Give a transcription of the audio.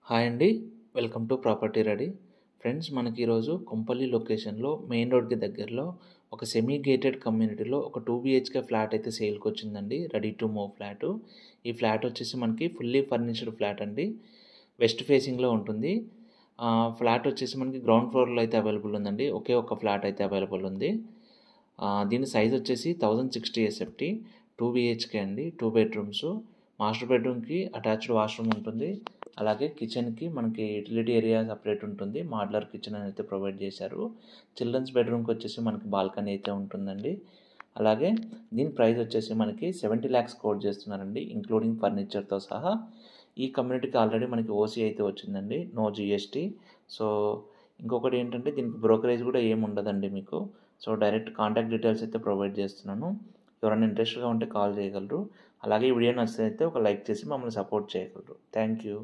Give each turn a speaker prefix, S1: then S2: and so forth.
S1: Hi అండి. Welcome to property ready. Friends, మనకి ఈరోజు కొంపల్లి లొకేషన్‌లో మెయిన్ రోడ్‌కి దగ్గరలో ఒక సెమీ గేటెడ్ కమ్యూనిటీలో ఒక 2 బీహెచ్‌కే ఫ్లాట్ అయితే సేల్‌కొచ్చిందండి. Ready to move flat. ఈ ఫ్లాట్ వచ్చేసి మనకి ఫుల్లీ ఫర్నిష్డ్ ఫ్లాట్ అండి. వెస్ట్ ఫేసింగ్‌లో ఉంటుంది. ఫ్లాట్ వచ్చేసి మనకి గ్రౌండ్ ఫ్లోర్‌లో అయితే అవైలబుల్ ఉందండి. ఒకే ఒక్క ఫ్లాట్ అయితే అవైలబుల్ ఉంది. దీని సైజ్ వచ్చేసి 1060 ఎస్ఎఫ్టీ. 2 బీహెచ్‌కే అండి. 2 బెడ్‌రూమ్స్. మాస్టర్ బెడ్‌రూమ్‌కి అటాచ్డ్ వాష్‌రూమ్ ఉంటుంది. అలాగే కిచెన్‌కి మనకి యుటిలిటీ ఏరియా సెపరేట్ ఉంటుంది. మాడ్యులర్ కిచెన్ అయితే ప్రొవైడ్ చేశారు. చిల్డ్రన్స్ బెడ్‌రూమ్‌కి వచ్చేసి మనకి బాల్కనీ అయితే ఉంటుందండి. అలాగే దీని ప్రైస్ వచ్చేసి మనకి 70 lakhs కోట్ చేస్తున్నారండి, ఇంక్లూడింగ్ ఫర్నిచర్తో సహా. ఈ కమ్యూనిటీకి ఆల్రెడీ మనకి ఓసీ అయితే వచ్చిందండి, నో జీఎస్టీ. సో ఇంకొకటి ఏంటంటే దీనికి బ్రోకరేజ్ కూడా ఏమి ఉండదండి మీకు. సో డైరెక్ట్ కాంటాక్ట్ డీటెయిల్స్ అయితే ప్రొవైడ్ చేస్తున్నాను. ఎవరైనా ఇంట్రెస్ట్గా ఉంటే కాల్ చేయగలరు. అలాగే ఈ వీడియో నచ్చితే ఒక లైక్ చేసి మమ్మల్ని సపోర్ట్ చేయగలరు. Thank you.